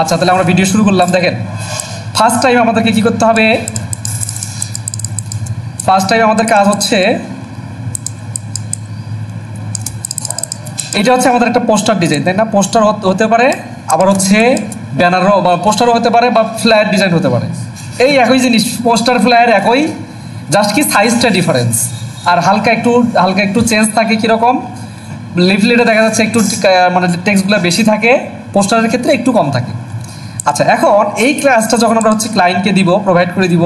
আচ্ছা, তাহলে আমরা ভিডিও শুরু করলাম। দেখেন, ফার্স্ট টাইম আমাদেরকে কি করতে হবে? ফার্স্ট টাইম আমাদের কাজ হচ্ছে, এটা হচ্ছে আমাদের একটা পোস্টার ডিজাইন, তাই না? পোস্টার হতে পারে, আবার হচ্ছে ব্যানারও বা পোস্টারও হতে পারে, বা ফ্ল্যাট ডিজাইন হতে পারে। এই একই জিনিস, পোস্টার ফ্ল্যাট একই, জাস্ট কি সাইজটা ডিফারেন্স, আর হালকা একটু চেঞ্জ থাকে। কীরকম? লিফলেটে দেখা যাচ্ছে একটু মানে টেক্সটগুলো বেশি থাকে, পোস্টারের ক্ষেত্রে একটু কম থাকে। আচ্ছা, এখন এই ক্লাসটা যখন আমরা হচ্ছে ক্লায়েন্টকে দিব, প্রোভাইড করে দিব,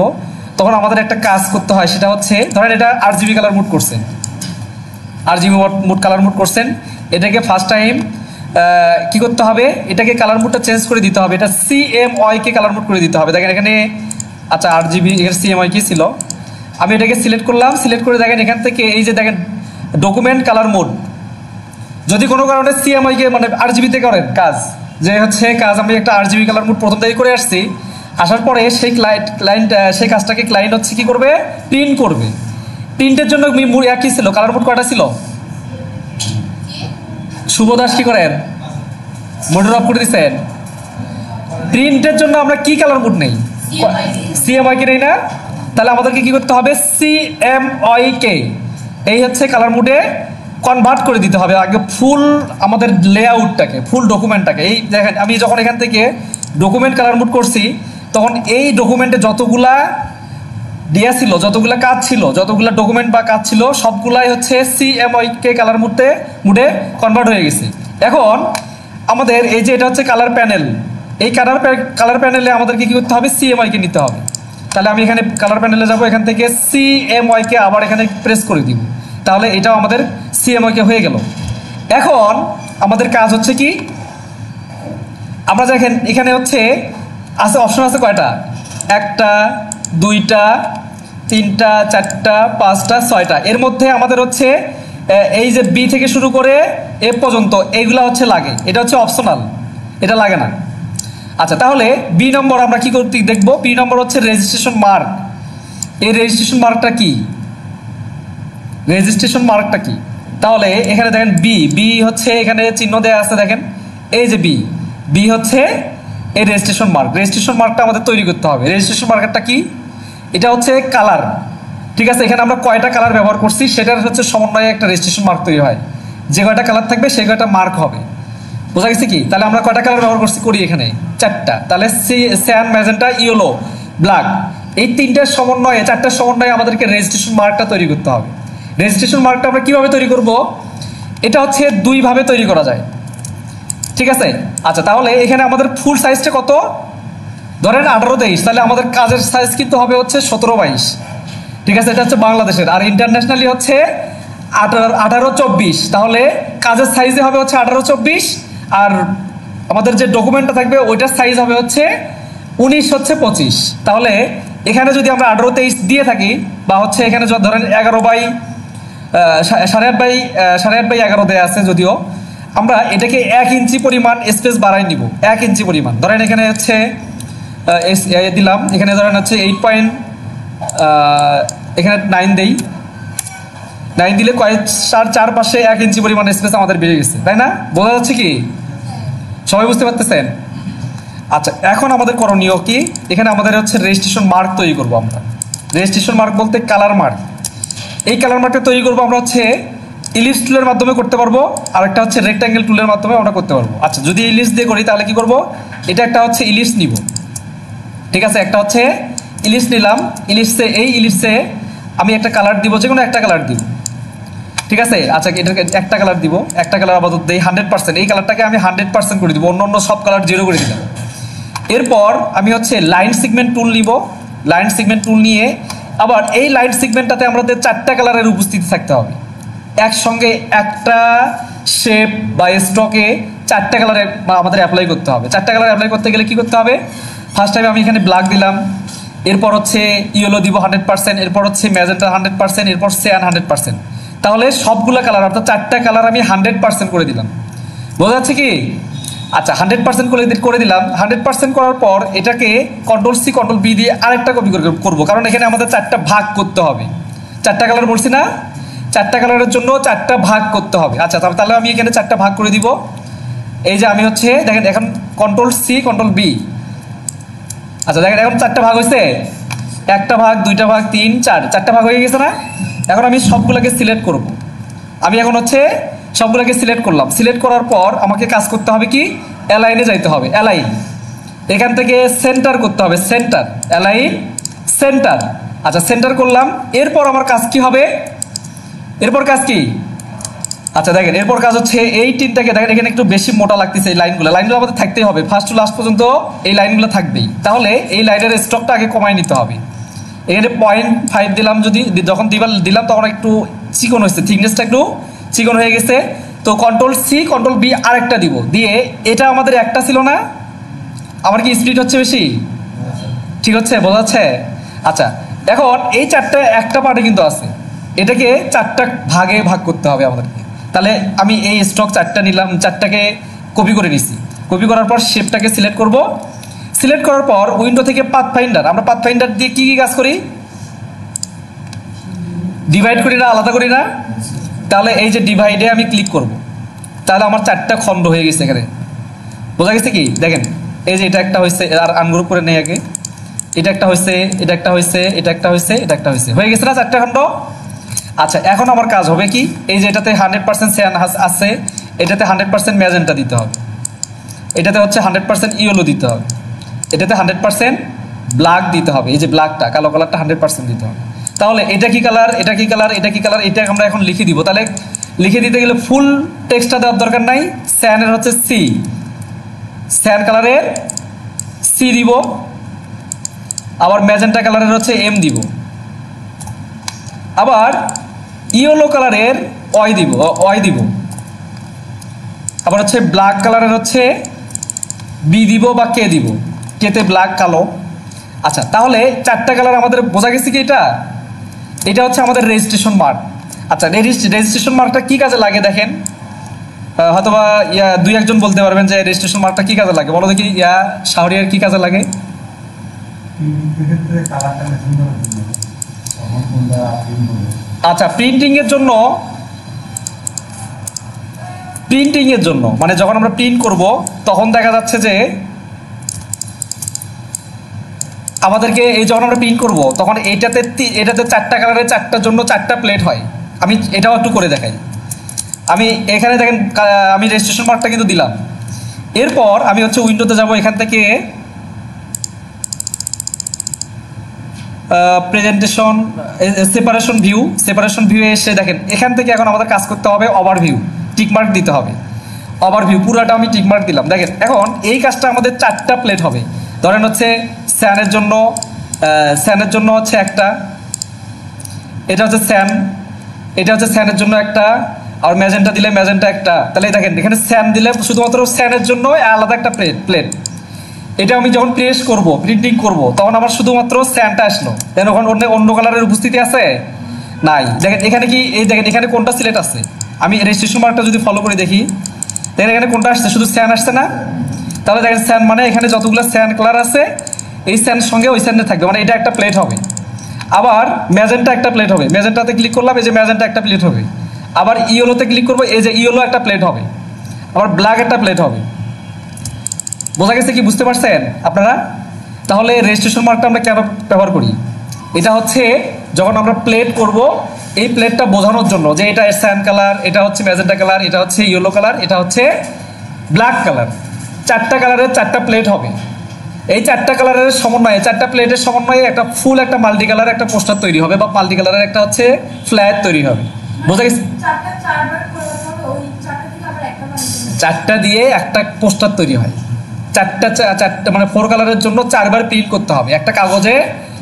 তখন আমাদের একটা কাজ করতে হয়। সেটা হচ্ছে, ধরেন এটা RGB কালার মুড করছেন, RGB মুড কালার মুড করছেন, এটাকে ফার্স্ট টাইম কি করতে হবে? এটাকে কালার মুডটা চেঞ্জ করে দিতে হবে। এটা CMYK কে কালার মুড করে দিতে হবে। দেখেন এখানে, আচ্ছা RGB এর CMYK ছিল, আমি এটাকে সিলেক্ট করলাম। সিলেক্ট করে দেখেন এখান থেকে এই যে দেখেন ডকুমেন্ট কালার মোড, যদি কোনো কারণে CMYK মানে RGB-তে করেন কাজ, যে হচ্ছে কাজ আমি একটা RGB কালার মুড প্রথম থেকে করে আসছি, আসার পরে সেই ক্লায়েন্ট সেই কাজটাকে ক্লায়েন্ট হচ্ছে কি করবে? প্রিন্ট করবে। প্রিন্টের জন্য একই ছিল, কালার মুড কয়টা ছিল? শুভ দাস কি করেন? মোডের অফ করে দিচ্ছেন। প্রিন্টের জন্য আমরা কি কালার মুড নেই? CMYK নেই না? তাহলে আমাদেরকে কি করতে হবে? CMYK এই হচ্ছে কালার মুডে কনভার্ট করে দিতে হবে আগে, ফুল আমাদের লেআউটটাকে, ফুল ডকুমেন্টটাকে। এই দেখেন, আমি যখন এখান থেকে ডকুমেন্ট কালার মুড করছি, তখন এই ডকুমেন্টে যতগুলা দেয়া ছিল, যতগুলা কাজ ছিল, যতগুলা ডকুমেন্ট বা কাজ ছিল, সবগুলাই হচ্ছে CMYK কালার মুডে কনভার্ট হয়ে গেছে। এখন আমাদের এই যে এটা হচ্ছে কালার প্যানেল, এই কালার প্যানেলে আমাদেরকে কি করতে হবে? CMYK নিতে হবে। তাহলে আমি এখানে কালার প্যানেলে যাব, এখান থেকে CMYK আবার এখানে প্রেস করে দিব, তাহলে এটাও আমাদের CMYK হয়ে গেল। এখন আমাদের কাজ হচ্ছে কি? আমরা দেখেন এখানে হচ্ছে আছে, অপশন আছে কয়টা? 1টা 2টা 3টা 4টা 5টা 6টা। এর মধ্যে আমাদের হচ্ছে এই যে B থেকে শুরু করে F পর্যন্ত এইগুলা হচ্ছে লাগে, এটা হচ্ছে অপশনাল, এটা লাগে না। আচ্ছা, তাহলে B নম্বর আমরা কি করতে দেখব? B নম্বর হচ্ছে রেজিস্ট্রেশন মার্ক। এই রেজিস্ট্রেশন মার্কটা কি? রেজিস্ট্রেশন মার্কটা কি? তাহলে এখানে দেখেন B হচ্ছে এখানে চিহ্ন দেওয়া আছে, দেখেন এই যে B হচ্ছে এই রেজিস্ট্রেশন মার্ক। রেজিস্ট্রেশন মার্কটা আমাদের তৈরি করতে হবে। রেজিস্ট্রেশন মার্কটা কি? এটা হচ্ছে কালার, ঠিক আছে? এখানে আমরা কয়টা কালার ব্যবহার করছি সেটার হচ্ছে সমন্বয়ে একটা রেজিস্ট্রেশন মার্ক তৈরি হয়। যে কয়টা কালার থাকবে সেই কয়টা মার্ক হবে। বোঝা গেছে কি? তাহলে আমরা কয়টা কালার ব্যবহার করি এখানে? 4টা। তাহলে সায়ান, ম্যাজেন্টা, ইয়েলো, ব্ল্যাক, এই 3টার সমন্বয়ে, 4টার সমন্বয়ে আমাদেরকে রেজিস্ট্রেশন মার্কটা তৈরি করতে হবে। রেজিস্ট্রেশন মার্কটা আমরা কীভাবে তৈরি করব? এটা হচ্ছে 2 ভাবে তৈরি করা যায়, ঠিক আছে? আচ্ছা, তাহলে এখানে আমাদের ফুল সাইজটা কত? ধরেন 18-23, তাহলে আমাদের কাজের সাইজ কিন্তু হবে হচ্ছে 17-22, ঠিক আছে? এটা হচ্ছে বাংলাদেশের। আর ইন্টারন্যাশনালি হচ্ছে 18-24, তাহলে কাজের সাইজে হবে হচ্ছে 18-24, আর আমাদের যে ডকুমেন্টটা থাকবে ওইটার সাইজ হবে হচ্ছে 19-25। তাহলে এখানে যদি আমরা 18-23 দিয়ে থাকি, বা হচ্ছে এখানে ধরেন 11/8/11 দেয়া আছে, যদিও আমরা এটাকে 1 ইঞ্চি পরিমাণ স্পেস বাড়াই নিব, 1 ইঞ্চি পরিমাণ। ধরেন এখানে হচ্ছে দিলাম, এখানে ধরেন হচ্ছে 8 এখানে 9 দেই, 9 দিলে চারপাশে 1 ইঞ্চি পরিমাণ স্পেস আমাদের বেড়ে গেছে, তাই না? বোঝা যাচ্ছে কি? সবাই বুঝতে পারতেছেন? আচ্ছা, এখন আমাদের করণীয় কি? এখানে আমাদের হচ্ছে রেজিস্ট্রেশন মার্ক তৈরি করব আমরা। রেজিস্ট্রেশন মার্ক বলতে কালার মার্ক। এই কালার মার্কটা তৈরি করবো আমরা হচ্ছে ইলিপস টুলের মাধ্যমে করতে পারবো, আর একটা হচ্ছে রেক্ট্যাঙ্গেল টুলের মাধ্যমে আমরা করতে পারবো। আচ্ছা, যদি ইলিপস দিয়ে করি তাহলে কি করব? এটা একটা হচ্ছে ইলিপস নিব, ঠিক আছে? একটা হচ্ছে ইলিপস নিলাম। এই ইলিপসে আমি একটা কালার দিব, যে কোনো একটা কালার দিব, ঠিক আছে? আচ্ছা, এটাকে একটা কালার দিব, একটা কালার আপাতত দেই 100%। এই কালারটাকে আমি 100% করে দিব, অন্য সব কালার 0 করে দিলাম। এরপর আমি হচ্ছে লাইন সিগমেন্ট টুল নিব। লাইন সিগমেন্ট টুল নিয়ে আবার এই লাইন সিগমেন্টটাতে আমাদের 4টা কালারের উপস্থিতি থাকতে হবে। একসঙ্গে একটা শেপ বা স্ট্রোকে 4টা কালার আমাদের অ্যাপ্লাই করতে হবে। 4টা কালার অ্যাপ্লাই করতে গেলে কি করতে হবে? ফার্স্ট টাইম আমি এখানে ব্ল্যাক দিলাম, এরপর হচ্ছে ইয়েলো দিব 100%, এরপর হচ্ছে ম্যাজেন্টা 100%, এরপর সায়ান 100%। তাহলে সবগুলো কালার, অর্থাৎ 4টা কালার আমি 100% করে দিলাম। বোঝা যাচ্ছে কি? আচ্ছা, 100% করে দিলাম। 100% করার পর এটাকে Ctrl+C Ctrl+V দিয়ে আরেকটা কপি করব, কারণ এখানে আমাদের 4টা ভাগ করতে হবে। 4টা কালার বলছি না? 4টা কালারের জন্য 4টা ভাগ করতে হবে। আচ্ছা, তাহলে আমি এখানে 4টা ভাগ করে দিব। এই যে আমি হচ্ছে দেখেন এখন কন্ট্রোল সি কন্ট্রোল বি, আচ্ছা দেখেন এখন 4টা ভাগ হয়েছে, 1টা ভাগ 2টা ভাগ 3 4টা ভাগ হয়ে গেছে না। এখন আমি সবগুলোকে সিলেক্ট করব, আমি এখন হচ্ছে সবগুলোকে সিলেক্ট করলাম। সিলেক্ট করার পর আমাকে কাজ করতে হবে কি, অ্যালাইনে যাইতে হবে, অ্যালাইন, এখান থেকে সেন্টার করতে হবে, সেন্টার, অ্যালাইন সেন্টার। আচ্ছা সেন্টার করলাম, এরপর আমার কাজ কি হবে, এরপর কাজ কি, আচ্ছা দেখেন এরপর কাজ হচ্ছে এই তিনটাকে দেখেন এখানে একটু বেশি মোটা লাগতেছে, এই লাইনগুলো আমাদের থাকতেই হবে, ফার্স্ট টু লাস্ট পর্যন্ত এই লাইনগুলো থাকবেই। তাহলে এই লাইনের স্টকটা আগে কমায় নিতে হবে। এখানে 0.5 দিলাম, যদি যখন দিলাম তখন একটু চিকন হয়েছে, থিকনেসটা একটু চিকন হয়ে গেছে। তো কন্ট্রোল সি কন্ট্রোল বি আরেকটা দিব, দিয়ে এটা আমাদের একটা ছিল না, আমার কি স্পিড হচ্ছে বেশি, ঠিক হচ্ছে, বোঝা যাচ্ছে। আচ্ছা এখন এই 4টা একটা পার্টে কিন্তু আছে, এটাকে 4টা ভাগে ভাগ করতে হবে আমাদেরকে। তাহলে আমি এই স্টক 4টা নিলাম, 4টাকে কপি করে নিছি, কপি করার পর শেপটাকে সিলেক্ট করব। সিলেক্ট করার পর উইন্ডো থেকে পাথফাইন্ডার, আমরা পাথফাইন্ডার দিয়ে কি কি কাজ করি, ডিভাইড করি না, আলাদা করি না। তাহলে এই যে ডিভাইডে আমি ক্লিক করব, তাহলে আমার 4টা খণ্ড হয়ে গেছে এখানে, বোঝা গেছে কি, দেখেন এই যে এটা একটা হয়েছে, আর আনগ্রুপ করে নেই আগে, এটা একটা হয়েছে, এটা একটা হয়েছে, এটা একটা হয়েছে, এটা একটা হয়েছে, হয়ে গেছে না 4টা খণ্ড। আচ্ছা এখন আমার কাজ হবে কি, এই যে এটাতে 100% সায়ান আছে, এটাতে 100% ম্যাজেন্টা দিতে হবে, এটাতে হচ্ছে 100% ইয়েলো দিতে হবে, এটাতে 100% ব্ল্যাক দিতে হবে, এই যে ব্ল্যাকটা কালো কালারটা 100% দিতে হবে। তাহলে এটা কি কালার, এটা কি কালার, এটা কি কালার, এটা আমরা এখন লিখে দিব। তাহলে লিখে দিতে গেলে ফুল টেক্সটটা দেওয়ার দরকার নাই, স্যানের হচ্ছে সি, স্যান কালারের সি দিব, আবার ম্যাজেন্টা কালারের হচ্ছে এম দিব, আবার ইয়েলো কালারের ওয়াই দিব, আবার হচ্ছে ব্ল্যাক কালারের হচ্ছে বি দিব বা কে দিব, কেতে ব্ল্যাক কালো। আচ্ছা তাহলে 4টা কালার আমাদের বোঝা গেছে কি, এটা হচ্ছে আমাদের রেজিস্ট্রেশন মার্ক। আচ্ছা রেজিস্ট্রেশন মার্কটা কি কাজে লাগে দেখেন, হয়তোবা 2-1জন বলতে পারবেন যে রেজিস্ট্রেশন মার্কটা কি কাজে লাগে, বলো দেখি, শাহরিয়ার কি কাজে লাগে। আচ্ছা প্রিন্টিং এর জন্য মানে যখন আমরা প্রিন্ট করব তখন দেখা যাচ্ছে যে আমাদেরকে, এই যখন আমরা প্রিন্ট করব তখন এটাতে 4টা কালারের 4টার জন্য 4টা প্লেট হয়। আমি এটাও একটু করে দেখাই, আমি এখানে দেখেন আমি রেজিস্ট্রেশন মার্কটা কিন্তু দিলাম। এরপর আমি হচ্ছে উইন্ডোতে যাব, এখান থেকে প্রেজেন্টেশন সেপারেশন ভিউ এসে দেখেন এখান থেকে এখন আমাদের কাজ করতে হবে ওভারভিউ, টিকমার্ক দিতে হবে, ওভারভিউ পুরাটা আমি টিকমার্ক দিলাম। দেখেন এখন এই কাজটা আমাদের 4টা প্লেট হবে, ধরেন হচ্ছে স্যানের জন্য হচ্ছে একটা, এটা হচ্ছে স্যান, এটা হচ্ছে স্যানের জন্য একটা, আর ম্যাজেন্টা দিলে ম্যাজেন্টা একটা। তাহলে দেখেন এখানে স্যান দিলে শুধুমাত্র স্যানের জন্য আলাদা একটা প্লেট। এটা আমি যখন প্রেস করব, প্রিন্টিং করব, তখন আমার শুধুমাত্র স্যানটা আসলো, দেন ওখানে অন্য কালারের উপস্থিতি আছে নাই। দেখেন এখানে কি, এই দেখেন এখানে কোনটা সিলেক্ট আছে, আমি রেজিস্ট্রেশন মার্কটা যদি ফলো করে দেখি, দেখেন এখানে কোনটা আসছে, শুধু স্যান আসছে না। তাহলে দেখেন স্যান মানে এখানে যতগুলো স্যান কালার আছে এই স্যানের সঙ্গে ওই স্যানে থাকবে, মানে এটা একটা প্লেট হবে। আবার ম্যাজেন্টা একটা প্লেট হবে, ম্যাজেন্টাতে ক্লিক করলাম, এই যে ম্যাজেন্টা একটা প্লেট হবে। আবার ইয়েলোতে ক্লিক করবো, এই যে ইয়েলো একটা প্লেট হবে। আবার ব্ল্যাক একটা প্লেট হবে। বোঝা গেছে কি, বুঝতে পারছেন আপনারা? তাহলে রেজিস্ট্রেশন মার্কটা আমরা কেন ব্যবহার করি, এটা হচ্ছে যখন আমরা প্লেট করব এই প্লেটটা বোঝানোর জন্য যে এটা স্যান কালার, এটা হচ্ছে ম্যাজেন্টা কালার, এটা হচ্ছে ইয়েলো কালার, এটা হচ্ছে ব্ল্যাক কালার। 4টা কালারের 4টা প্লেট হবে। এই 4টা কালারের সমন্বয়ে, 4টা প্লেটের সমন্বয়ে একটা ফুল একটা মাল্টি কালার একটা পোস্টার তৈরি হবে, বা মাল্টি কালারের একটা হচ্ছে ফ্ল্যাট তৈরি হবে। বোঝা গেছে? 4টা দিয়ে একটা পোস্টার তৈরি হয়। 4টা মানে 4 কালারের জন্য 4বার প্রিন্ট করতে হবে, একটা কাগজে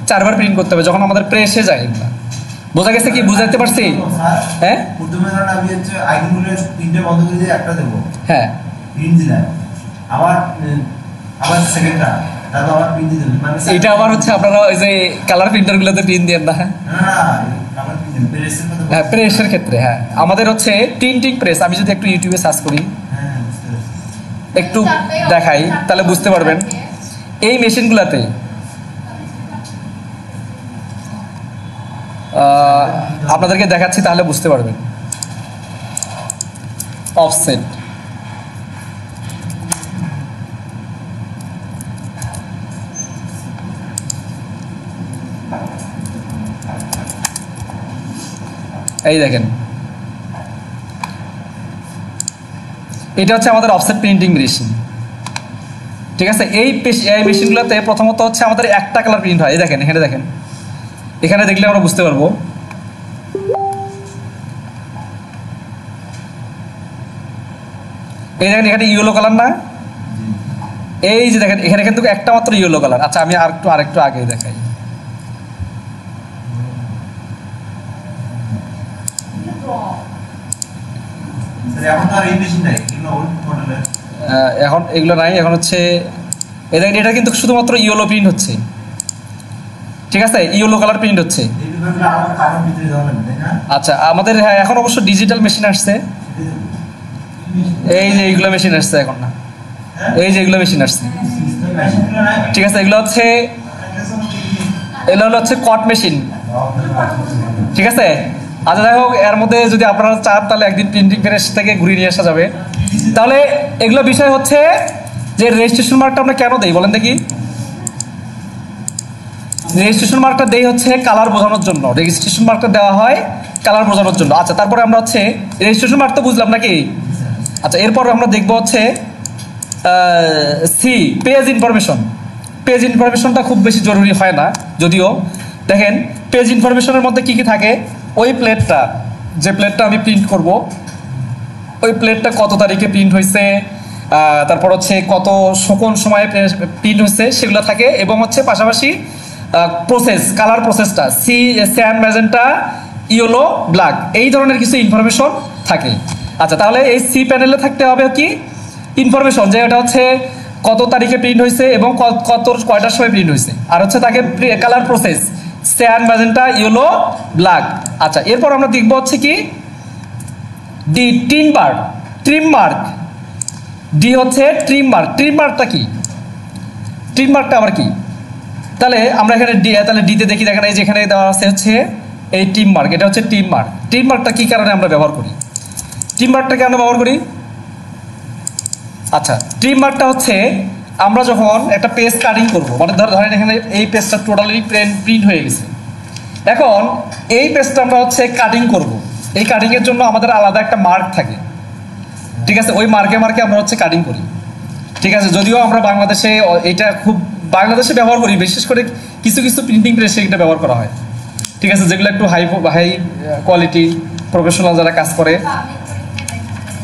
4বার প্রিন্ট করতে হবে যখন আমাদের প্রেসে যায়। বোঝা গেছে কি, বুঝাতে পারছি? হ্যাঁ প্রথমে ধরুন আমি হচ্ছে আইকনগুলো তিনটে বন্ধ করে দিয়ে একটা দেবো, হ্যাঁ প্রিন্ট দিলাম, আবার সেকেন্ডটা, তারপর আবার প্রিন্ট দিলাম, মানে এটা আবার হচ্ছে আপনারা ওই যে কালার প্রিন্টারগুলোতে প্রিন্ট দেন না? না কালার প্রিন্ট প্রেসের কথা, হ্যাঁ প্রেসের ক্ষেত্রে, হ্যাঁ আমাদের হচ্ছে প্রিন্টিং প্রেস। আমি যদি একটু ইউটিউবে সার্চ করি, একটু দেখাই, তাহলে বুঝতে পারবেন। এই মেশিনগুলোতে আপনাদেরকে দেখাচ্ছি, তাহলে বুঝতে পারবেন। অফসেট এই দেখেন, এটা হচ্ছে আমাদের অফসেট প্রিন্টিং মেশিন। ঠিক আছে, এই মেশিনগুলোতে প্রথমত হচ্ছে আমাদের একটা কালার প্রিন্ট হয়। এই দেখেন, এখানে দেখেন, এখানে দেখলে আমরা বুঝতে পারবো। এই দেখেন, এখানে ইয়েলো কালার না, এই যে দেখেন এখানে কিন্তু একটা মাত্র ইয়েলো কালার। আচ্ছা আমি আরেকটু আগে দেখাই। এখন এগুলো নাই, এখন হচ্ছে এই দেখেন এটা কিন্তু শুধুমাত্র ইয়েলো প্রিন্ট হচ্ছে। ঠিক আছে, ইয়েলো কালার প্রিন্ট হচ্ছে। আচ্ছা আমাদের, হ্যাঁ এখন অবশ্য ডিজিটাল মেশিন আসছে। এই যে এইগুলো মেশিন আসছে এখন, না এই যে এগুলো মেশিন আসছে। ঠিক আছে, এগুলো হচ্ছে কট মেশিন। ঠিক আছে, আচ্ছা যাই হোক, এর মধ্যে যদি আপনারা চান তাহলে একদিন প্রিন্টিং প্রেস থেকে ঘুরিয়ে নিয়ে আসা যাবে। তাহলে এগুলো বিষয় হচ্ছে যে রেজিস্ট্রেশন মার্কটা আমরা কেন দেই বলেন দেখি। রেজিস্ট্রেশন মার্কটা দেই হচ্ছে কালার বোঝানোর জন্য। রেজিস্ট্রেশন মার্কটা দেওয়া হয় কালার বোঝানোর জন্য। আচ্ছা তারপরে আমরা হচ্ছে রেজিস্ট্রেশন মার্ক তো বুঝলাম নাকি। আচ্ছা এরপর আমরা দেখবো হচ্ছে সি, পেজ ইনফরমেশন। পেজ ইনফরমেশনটা খুব বেশি জরুরি হয় না যদিও। দেখেন পেজ ইনফরমেশনের মধ্যে কি কি থাকে, ওই প্লেটটা, যে প্লেটটা আমি প্রিন্ট করব, ওই প্লেটটা কত তারিখে প্রিন্ট হয়েছে, তারপর হচ্ছে কোন সময়ে প্রিন্ট হয়েছে সেগুলো থাকে। এবং হচ্ছে পাশাপাশি প্রসেস, কালার প্রসেসটা স্যান, ম্যাজেন্টা, ইয়েলো, ব্ল্যাক, এই ধরনের কিছু ইনফরমেশন থাকে। আচ্ছা তাহলে এই সি প্যানেলে থাকতে হবে কি ইনফরমেশন, যে এটা হচ্ছে কত তারিখে প্রিন্ট হয়েছে এবং কয়টার সময় প্রিন্ট হয়েছে। আর হচ্ছে তাকে কালার প্রসেস স্যান, ম্যাজেন্টা, ইয়েলো, ব্ল্যাক। আচ্ছা এরপর আমরা দেখবো হচ্ছে কি ডি, ট্রিম মার্ক। ডি হচ্ছে ট্রিম মার্ক। ট্রিম মার্কটা কি, ট্রিম মার্কটা আবার কি? তাহলে আমরা এখানে তাহলে ডিতে দেখি, দেখেন এই যেখানে দেওয়া আছে হচ্ছে এই ট্রিম মার্ক, এটা হচ্ছে ট্রিম মার্ক। ট্রিম মার্কটা কি কারণে আমরা ব্যবহার করি, ট্রিম মার্কটা কেন ব্যবহার করি? আচ্ছা ট্রিম মার্কটা হচ্ছে আমরা যখন একটা পেজ কাটিং করবো, মানে ধরেন এখানে এই পেজটা টোটালি প্রিন্ট হয়ে গেছে, এখন এই পেজটা আমরা হচ্ছে কাটিং করব। এই কাটিংয়ের জন্য আমাদের আলাদা একটা মার্ক থাকে। ঠিক আছে, ওই মার্কে আমরা হচ্ছে কাটিং করি। ঠিক আছে, যদিও আমরা বাংলাদেশে এটা খুব ব্যবহার করি, বিশেষ করে কিছু কিছু প্রিন্টিং প্রেসে এটা ব্যবহার করা হয়। ঠিক আছে, যেগুলো একটু হাই কোয়ালিটি প্রফেশনাল যারা কাজ করে,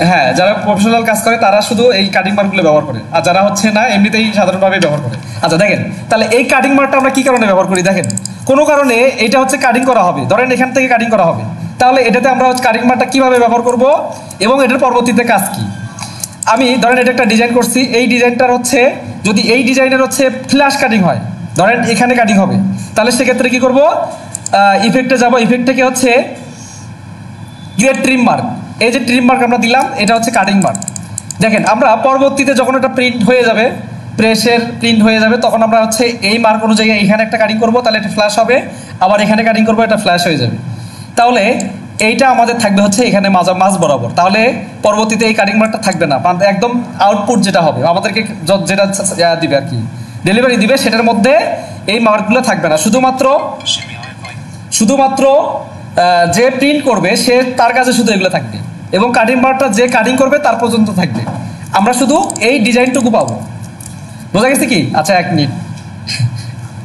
হ্যাঁ যারা প্রফেশনাল কাজ করে তারা শুধু এই কাটিং মার্কগুলো ব্যবহার করে, আর যারা হচ্ছে না এমনিতেই সাধারণভাবে ব্যবহার করে। আচ্ছা দেখেন, তাহলে এই কাটিং মার্কটা আমরা কি কারণে ব্যবহার করি? দেখেন কোনো কারণে এটা হচ্ছে কাটিং করা হবে, ধরেন এখান থেকে কাটিং করা হবে, তাহলে এটাতে আমরা কাটিং মার্কটা কিভাবে ব্যবহার করব এবং এটার পরবর্তীতে কাজ কি। আমি ধরেন এটা একটা ডিজাইন করছি, এই ডিজাইনটার হচ্ছে যদি এই ডিজাইনের হচ্ছে ফ্ল্যাশ কাটিং হয়, ধরেন এখানে কাটিং হবে, তাহলে সেক্ষেত্রে কি করব, ইফেক্টে যাব, ইফেক্ট থেকে হচ্ছে গ্রেড ট্রিম মার্ক। এই যে ট্রিম মার্ক আমরা দিলাম, এটা হচ্ছে কাটিং মার্ক। দেখেন আমরা পরবর্তীতে যখন এটা প্রিন্ট হয়ে যাবে, প্রেসের প্রিন্ট হয়ে যাবে, তখন আমরা হচ্ছে এই মার্ক অনুযায়ী এখানে একটা কাটিং করব, তাহলে এটা ফ্ল্যাশ হবে, আবার এখানে কাটিং করব, এটা ফ্ল্যাশ হয়ে যাবে। তাহলে এইটা আমাদের থাকবে হচ্ছে এখানে মাঝ বরাবর, তাহলে পরবর্তীতে এই কাটিং মার্কটা থাকবে না, একদম আউটপুট যেটা হবে আমাদেরকে যেটা দিবে আর কি, ডেলিভারি দিবে, সেটার মধ্যে এই মার্কগুলো থাকবে না। শুধুমাত্র যে প্রিন্ট করবে সে তার কাছে শুধু এগুলো থাকবে, এবং কাটিং মার্কটা যে কাটিং করবে তার পর্যন্ত থাকবে। আমরা শুধু এই ডিজাইনটুকু পাবো। বোঝা গেছে কি? আচ্ছা এক মিনিট,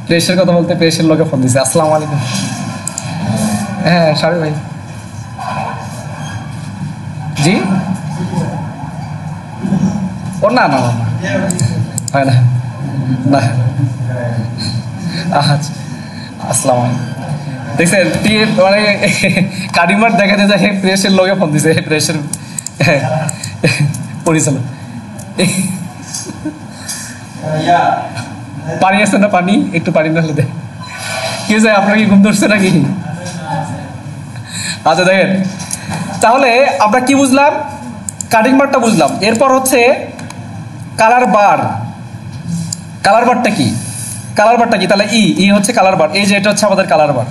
প্রেসের কথা বলতে প্রেসের লোকে ফোন দিছে। আসসালামু আলাইকুম। হ্যাঁ সাবি ভাই, জি ও না না হয় না না, আচ্ছা আসসালামু আলাইকুম। দেখছেন মানে কাটিং মার্ক দেখাতে যায় প্রেসের লোকে ফোন দিছে, প্রেসের পরিচালক। পানি আসছে না, পানি একটু পানি না হলে দেয় কি যায়, আপনার কি ঘুম ধরছে নাকি? আচ্ছা দেখেন, তাহলে আমরা কি বুঝলাম, কাটিং বারটা বুঝলাম। এরপর হচ্ছে কালার বার। কালার বারটা কি, কালার বারটা কি? তাহলে ই হচ্ছে কালার বার, এই যে এটা হচ্ছে আমাদের কালার বার।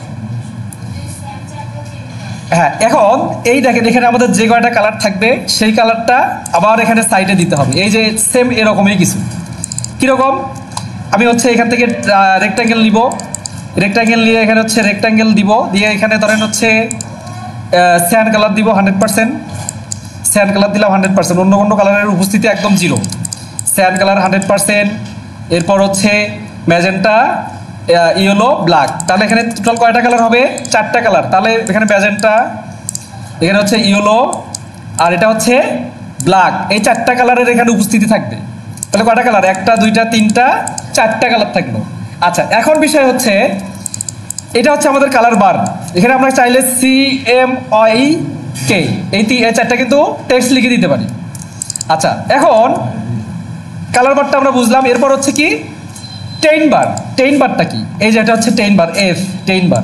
হ্যাঁ এখন এই দেখেন এখানে আমাদের যে কয়টা কালার থাকবে সেই কালারটা আবার এখানে সাইডে দিতে হবে। এই যে সেম এরকমই কিছু। কীরকম, আমি হচ্ছে এখান থেকে রেক্ট্যাঙ্গেল নিব, রেক্ট্যাঙ্গেল নিয়ে এখানে হচ্ছে রেক্ট্যাঙ্গেল দিব, দিয়ে এখানে ধরেন হচ্ছে স্যান্ড কালার দিব 100%, স্যান্ড কালার দিলাম 100%, অন্য কোনো কালারের উপস্থিতি একদম জিরো। স্যান্ড কালার 100%, এরপর হচ্ছে ম্যাজেন্টা, ইয়েলো, ব্ল্যাক। তাহলে এখানে টোটাল কয়টা কালার হবে? 4টা কালার। তাহলে এখানে ম্যাজেন্টা, এখানে হচ্ছে ইয়েলো, আর এটা হচ্ছে ব্ল্যাক। এই 4টা কালারের এখানে উপস্থিতি থাকবে। তাহলে কয়টা কালার? 1টা 2টা 3টা 4টা কালার থাকলো। আচ্ছা, এখন বিষয় হচ্ছে এটা হচ্ছে আমাদের কালার বার। এখানে আমরা চাইলে CMYK এই 4টা কিন্তু টেক্সট লিখে দিতে পারি। আচ্ছা, এখন কালার বারটা আমরা বুঝলাম। এরপর হচ্ছে কি টেইন বার। টেইন বারটা কি? এই যে এটা হচ্ছে টেইন বার, টেইন বার।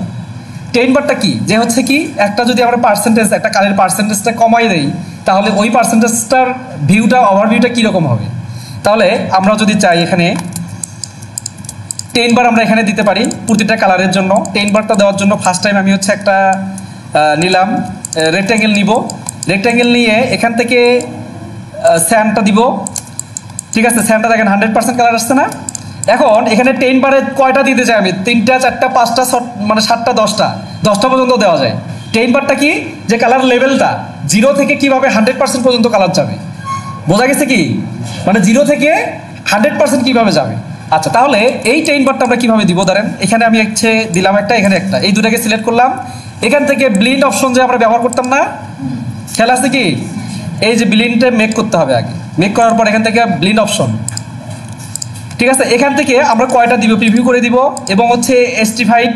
টেইন বারটা কি? যে হচ্ছে কি একটা যদি আমরা পার্সেন্টেজ, একটা কালের পার্সেন্টেজটা কমাই দেই, তাহলে ওই পার্সেন্টেজটার ভিউটা, ওভারভিউটা কীরকম হবে? তাহলে আমরা যদি চাই এখানে 10 বার আমরা এখানে দিতে পারি প্রতিটা কালারের জন্য। 10 বারটা দেওয়ার জন্য ফার্স্ট টাইম আমি হচ্ছে একটা নিলাম, রেক্ট্যাঙ্গেল নিব। রেক্ট্যাঙ্গেল নিয়ে এখান থেকে স্যান্ডটা দিব। ঠিক আছে, স্যান্ডটা দেখেন 100% কালার আসছে না? এখন এখানে 10 বারে কয়টা দিতে চাই আমি? 3টা 4টা 5টা, মানে 7টা 10টা পর্যন্ত দেওয়া যায়। 10 বারটা কি? যে কালার লেভেলটা 0 থেকে কিভাবে 100% পর্যন্ত কালার যাবে। বোঝা গেছে কি? মানে 0 থেকে 100% কিভাবে যাবে। আচ্ছা, তাহলে এই 10 বারটা আমরা কিভাবে দিব? ধরেন এখানে আমি হচ্ছে দিলাম একটা, এখানে একটা, এই দুটাকে সিলেক্ট করলাম। এখান থেকে ব্লিন্ড অপশন যে আমরা ব্যবহার করতাম না, খেয়াল আছে কি? এই যে ব্লিন্ডটা মেক করতে হবে আগে। মেক করার পর এখান থেকে ব্লিন্ড অপশন, ঠিক আছে, এখান থেকে আমরা কয়টা দিব প্রিভিউ করে দিব, এবং হচ্ছে এস্টিফাইড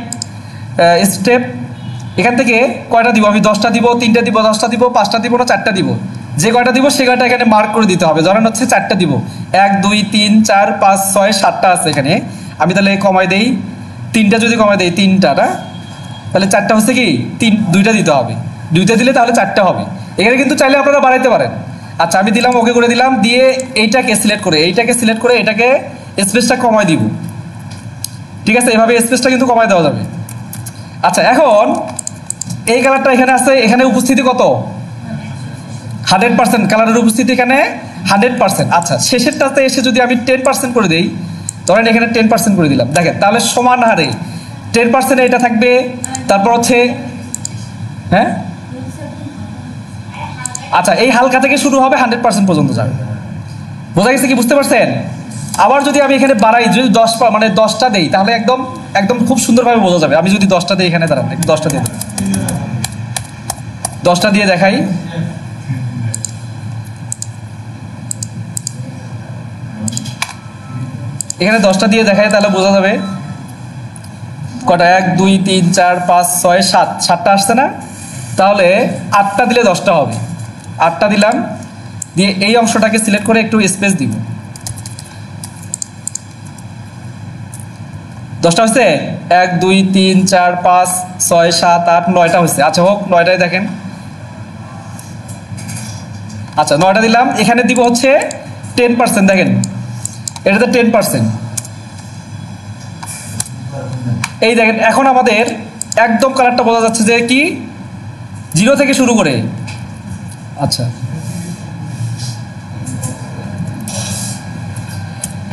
স্টেপ এখান থেকে কয়টা দিব? আমি 10টা দিব, 3টা দিব, 10টা দিব, 5টা দিব না 4টা দিব? যে কয়টা দিব সে কয়টা এখানে মার্ক করে দিতে হবে। ধরেন হচ্ছে 4টা দিব, 1 2 3 4 5 6 7টা আছে এখানে। আমি তাহলে কমাই দেই 3টা, যদি কমাই দেই 3টা না, তাহলে 4টা হচ্ছে কি 2টা দিতে হবে। 2টা দিলে তাহলে 4টা হবে। এখানে কিন্তু চাইলে আপনারা বাড়াইতে পারেন। আচ্ছা, আমি দিলাম, ওকে করে দিলাম, দিয়ে এইটাকে সিলেক্ট করে এটাকে স্পেসটা কমাই দিব। ঠিক আছে, এভাবে স্পেসটা কিন্তু কমাই দেওয়া যাবে। আচ্ছা, এখন এই কালারটা এখানে আছে, এখানে উপস্থিতি কত? 100% কালারের উপস্থিতি এখানে 100%। আচ্ছা, শেষেরটাতে এসে যদি আমি 10% করে দিই, ধরেন এখানে 10% করে দিলাম, দেখেন তাহলে সমান হারে 10% এটা থাকবে। তারপর হচ্ছে হ্যাঁ, আচ্ছা, এই হালকা থেকে শুরু হবে 100% পর্যন্ত যাবে। বোঝা গেছে কি? বুঝতে পারছেন? আবার যদি আমি এখানে বাড়াই, যদি 10টা দেই, তাহলে একদম একদম খুব সুন্দরভাবে বোঝা যাবে। আমি যদি 10টা দিই, এখানে দাঁড়ান, 10টা দিয়ে দেবো, 10টা দিয়ে দেখাই। এখানে 10টা দিয়ে দেখাই, তাহলে বোঝা যাবে কটা? 1 2 3 4 5 6 7, 7টা আসছে না? তাহলে 8টা দিলে 10টা হবে। 8টা দিলাম, দিয়ে এই অংশটাকে সিলেক্ট করে একটু স্পেস দিব। 10টা হচ্ছে? 1 2 3 4 5 6 7 8 9টা হচ্ছে। আচ্ছা, হোক, 9টাই দেখেন। আচ্ছা, 9টা দিলাম। এখানে দিব হচ্ছে 10%, দেখেন এটাতে 10%। এই দেখেন, এখন আমাদের একদম কালারটা বোঝা যাচ্ছে যে কি 0 থেকে শুরু করে। আচ্ছা,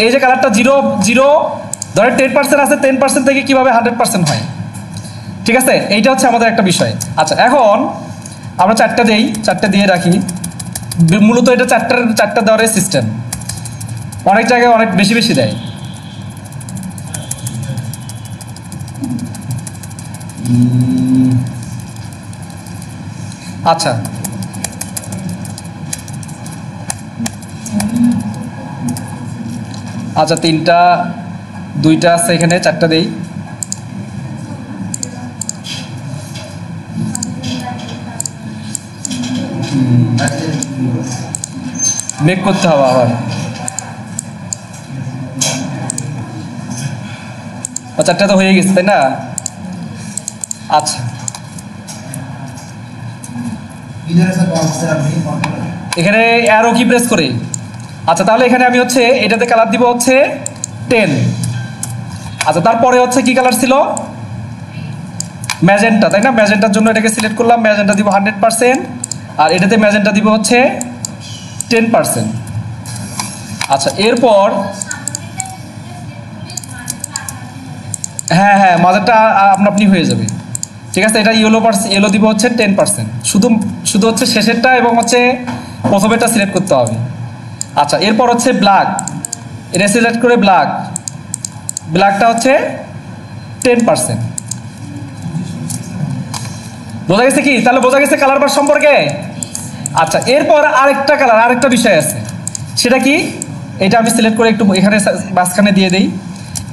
এই যে কালারটা 0 ধরে 10% আছে, 10% থেকে কিভাবে 100% হয়। ঠিক আছে, এইটা হচ্ছে আমাদের একটা বিষয়। আচ্ছা, এখন আমরা 4টা দেই, 4টা দিয়ে রাখি। মূলত এটা 4টা দেওয়ার সিস্টেম। অনেক জায়গায় অনেক বেশি বেশি দেয়। আচ্ছা, আচ্ছা, 3টা 2টা আছে এখানে, 4টা দেই। মেক করতে হবে আবার। 4টা তো হয়ে গেছে, তাই না? আচ্ছা, এখানে অ্যারো কি প্রেস করে? আচ্ছা, তাহলে এখানে আমি হচ্ছে এটাতে কালার দিব হচ্ছে 10। আচ্ছা, তারপরে হচ্ছে কি কালার ছিল? ম্যাজেন্টা, তাই না? ম্যাজেন্টার জন্য এটাকে সিলেক্ট করলাম, ম্যাজেন্টা দিব 100%, আর এটাতে ম্যাজেন্টা দিব হচ্ছে 10%। আচ্ছা, এরপর হ্যাঁ, মাঝেরটা আপনা আপনি হয়ে যাবে। ঠিক আছে, এটা ইয়েলো দিব হচ্ছে 10%, শুধু হচ্ছে শেষেরটা এবং হচ্ছে প্রথমেরটা সিলেক্ট করতে হবে। আচ্ছা, এরপর হচ্ছে ব্ল্যাক, এটা সিলেক্ট করে ব্ল্যাকটা হচ্ছে 10%। বোঝা গেছে কি? তাহলে বোঝা গেছে কালার বার সম্পর্কে। আচ্ছা, এরপর আরেকটা বিষয় আছে, সেটা কি? এটা আমি সিলেক্ট করে একটু এখানে মাঝখানে দিয়ে দেই।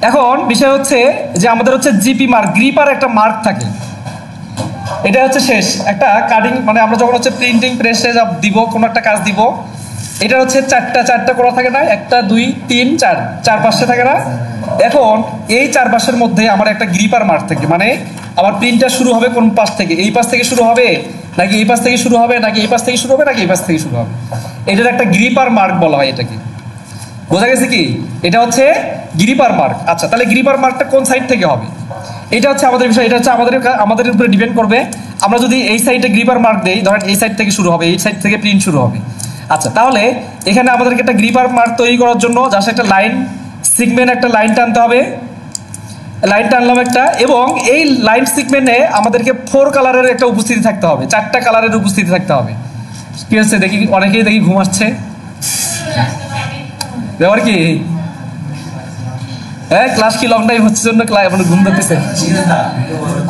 এখন বিষয় হচ্ছে যে আমাদের হচ্ছে জিপি মার্ক, গ্রিপার একটা মার্ক থাকে, এটা হচ্ছে শেষ একটা কাটিং, মানে আমরা যখন হচ্ছে প্রিন্টিং প্রেসে দিব কোনো একটা কাজ দিব, এটা হচ্ছে চারটা করা থাকে না, 1 2 3 4 চার পাশে থাকে না। এখন এই চার পাশের মধ্যে আমার একটা গ্রিপার মার্ক থাকে, মানে আমার প্রিন্টটা শুরু হবে কোন পাশ থেকে, এই পাশ থেকে শুরু হবে নাকি এই পাশ থেকে শুরু হবে নাকি এই পাশ থেকে শুরু হবে নাকি এই পাশ থেকে শুরু হবে, এটার একটা গ্রিপার মার্ক বলা হয় এটাকে। বোঝা গেছে কি? এটা হচ্ছে গ্রিপার মার্ক। আচ্ছা, তাহলে গ্রিপার মার্কটা কোন সাইড থেকে হবে, এটা হচ্ছে আমাদের বিষয়, এটা হচ্ছে আমাদের উপরে ডিপেন্ড করবে। আমরা যদি এই সাইডে গ্রিপার মার্ক দেই, ধরেন এই সাইড থেকে শুরু হবে, এই সাইড থেকে প্রিন্ট শুরু হবে। আচ্ছা, তাহলে এখানে আমাদেরকে একটা গ্রিপার মার্ক তৈরি করার জন্য জাস্ট একটা লাইন সিগমেন্ট, একটা লাইন টানতে হবে, লাইন টানলাম একটা, এবং এই লাইন সিগমেন্টে আমাদেরকে 4 কালারের একটা উপস্থিতি থাকতে হবে, 4টা কালারের উপস্থিতি থাকতে হবে। কি হচ্ছে দেখি, অনেকেই দেখি ঘুম আসছে, ব্যাপার কি? হ্যাঁ, ক্লাস কি লং টাইম হচ্ছে জন্য ঘুম ধরতেছে?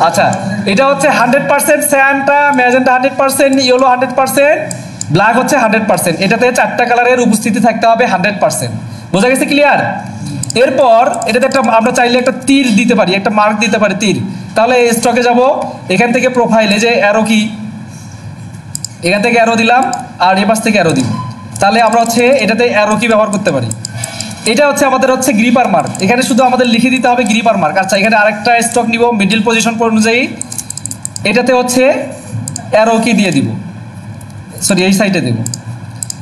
আচ্ছা, এটা হচ্ছে 100% স্যান্টা, ম্যাজেন্টা 100%, ইয়েলো 100%, ব্ল্যাক হচ্ছে 100%। এটাতে 4টা কালারের উপস্থিতি থাকতে হবে 100%। বোঝা গেছে? ক্লিয়ার? এরপর এটাতে আমরা চাইলে একটা তীর দিতে পারি, একটা মার্ক দিতে পারি, তীর। তাহলে স্টকে যাব, এখান থেকে প্রোফাইলে যে অ্যারো কি, এখান থেকে অ্যারো দিলাম আর এ পাশ থেকে অ্যারো দিব, তাহলে আমরা হচ্ছে এটাতে অ্যারো কি ব্যবহার করতে পারি। এটা হচ্ছে আমাদের হচ্ছে গ্রিপার মার্ক, এখানে শুধু আমাদের লিখে দিতে হবে গ্রিপার মার্ক। আচ্ছা, এখানে আরেকটা স্টক নিব মিডল পজিশন অনুযায়ী, এটাতে হচ্ছে অ্যারো কি দিয়ে দিব, সরি এই সাইডে দেব।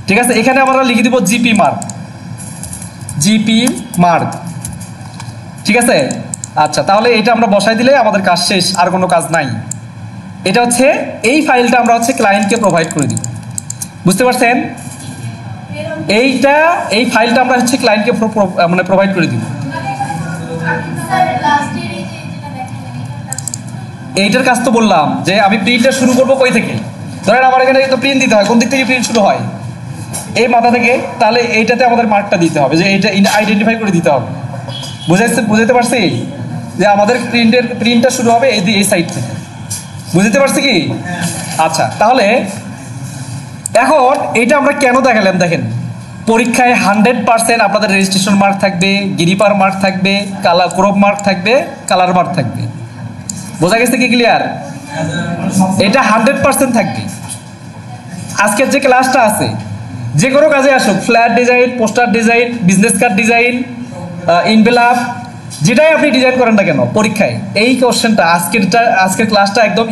ঠিক আছে, এখানে আমরা লিখে দিব জিপি মার্ক। ঠিক আছে, আচ্ছা, তাহলে এটা আমরা বসাই দিলে আমাদের কাজ শেষ, আর কোনো কাজ নাই। এটা হচ্ছে এই ফাইলটা আমরা হচ্ছে ক্লায়েন্টকে প্রোভাইড করে দিব। বুঝতে পারছেন? এই ফাইলটা আমরা হচ্ছে ক্লায়েন্টকে মানে প্রোভাইড করে দিব। এইটার কাজ তো বললাম যে আমি প্রিন্টটা শুরু করবো কই থেকে, ধরেন আমার এখানে তো প্রিন্ট দিতে হয়, কোন দিক থেকে প্রিন্ট শুরু হয়? এই মাথা থেকে। তাহলে এইটাতে আমাদের মার্কটা দিতে হবে, যে এইটা আইডেন্টিফাই করে দিতে হবে। বুঝাতে পারছি যে আমাদের প্রিন্টটা শুরু হবে এই সাইড থেকে। বুঝতে পারছি কি? আচ্ছা, তাহলে এখন এটা আমরা কেন দেখালাম দেখেন, পরীক্ষায় 100% আপনাদের রেজিস্ট্রেশন মার্ক থাকবে, গ্রিপার মার্ক থাকবে, কালার ক্রপ মার্ক থাকবে, কালার মার্ক থাকবে। বোঝা গেছে কি? ক্লিয়ার? এটা 100% থাকবে। আজকের যে ক্লাসটা আছে, যে কোনো কাজে আসুক, flat design, poster design, business card design, envelope, যেটাই আপনি ডিজাইন করেন না কেন পরীক্ষায়, এই কোশ্চেনটা আজকের ক্লাসটা একদম